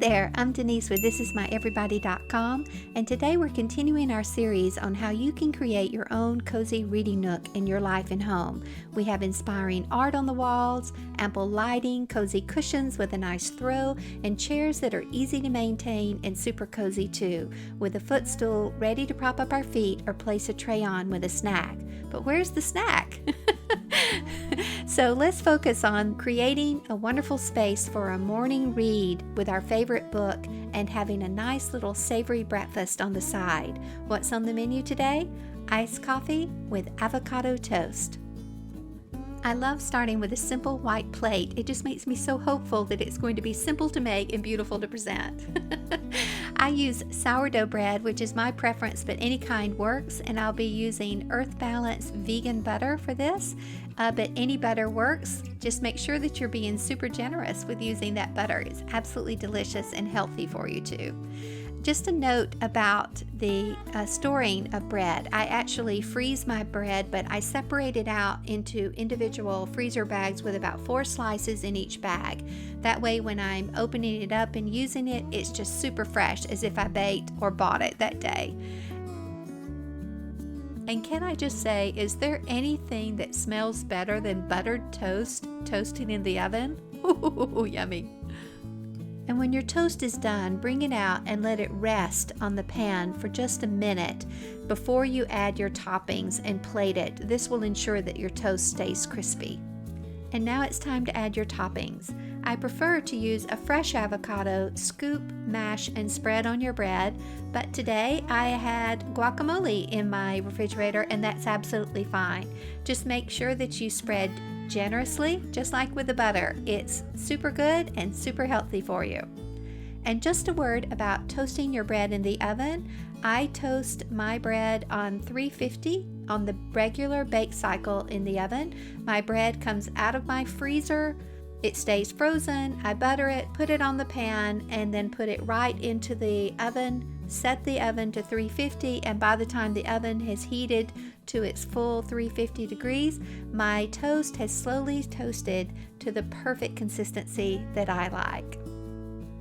there, I'm Denise with thisismyeverybody.com, and today we're continuing our series on how you can create your own cozy reading nook in your life and home. We have inspiring art on the walls, ample lighting, cozy cushions with a nice throw, and chairs that are easy to maintain and super cozy too, with a footstool ready to prop up our feet or place a tray on with a snack. But where's the snack? So let's focus on creating a wonderful space for a morning read with our favorite book and having a nice little savory breakfast on the side. What's on the menu today? Iced coffee with avocado toast. I love starting with a simple white plate. It just makes me so hopeful that it's going to be simple to make and beautiful to present. I use sourdough bread, which is my preference, but any kind works, and I'll be using Earth Balance vegan butter for this, but any butter works. Just make sure that you're being super generous with using that butter. It's absolutely delicious and healthy for you too. Just a note about the storing of bread. I actually freeze my bread, but I separate it out into individual freezer bags with about 4 slices in each bag. That way when I'm opening it up and using it, it's just super fresh, as if I baked or bought it that day. And can I just say, is there anything that smells better than buttered toast toasting in the oven? Ooh, yummy. And when your toast is done, bring it out and let it rest on the pan for just a minute before you add your toppings and plate it. This will ensure that your toast stays crispy. And now it's time to add your toppings. I prefer to use a fresh avocado, scoop, mash, and spread on your bread, but today I had guacamole in my refrigerator, and that's absolutely fine. Just make sure that you spread generously, just like with the butter. It's super good and super healthy for you. And just a word about toasting your bread in the oven. I toast my bread on 350 on the regular bake cycle in the oven. My bread comes out of my freezer. It stays frozen. I butter it, put it on the pan, and then put it right into the oven. Set the oven to 350, and by the time the oven has heated to its full 350 degrees, my toast has slowly toasted to the perfect consistency that I like.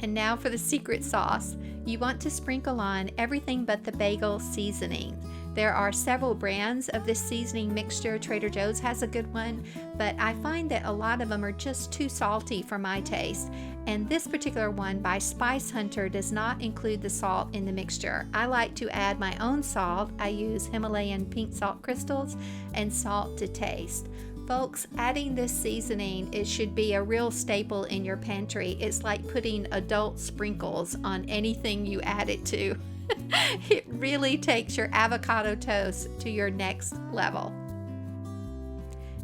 And now for the secret sauce. You want to sprinkle on everything but the bagel seasoning. There are several brands of this seasoning mixture. Trader Joe's has a good one, but I find that a lot of them are just too salty for my taste. And this particular one by Spice Hunter does not include the salt in the mixture. I like to add my own salt. I use Himalayan pink salt crystals and salt to taste. Folks, adding this seasoning, it should be a real staple in your pantry. It's like putting adult sprinkles on anything you add it to. It really takes your avocado toast to your next level.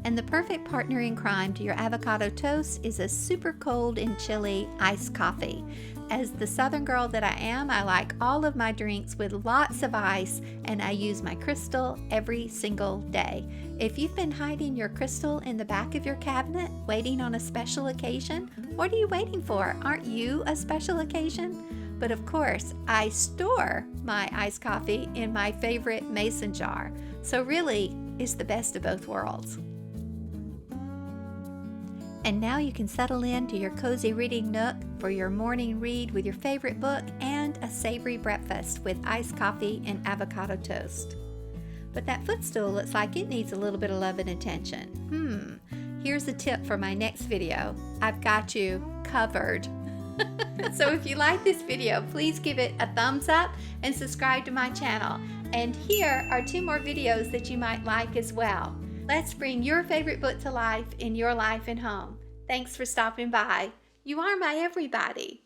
And the perfect partner in crime to your avocado toast is a super cold and chilly iced coffee. As the Southern girl that I am, I like all of my drinks with lots of ice, and I use my crystal every single day. If you've been hiding your crystal in the back of your cabinet, waiting on a special occasion, what are you waiting for? Aren't you a special occasion? But of course, I store my iced coffee in my favorite mason jar. So really, it's the best of both worlds. And now you can settle into your cozy reading nook for your morning read with your favorite book and a savory breakfast with iced coffee and avocado toast. But that footstool looks like it needs a little bit of love and attention. Here's a tip for my next video. I've got you covered. So if you like this video, please give it a thumbs up and subscribe to my channel. And here are 2 more videos that you might like as well. Let's bring your favorite book to life in your life and home. Thanks for stopping by. You are my everybody.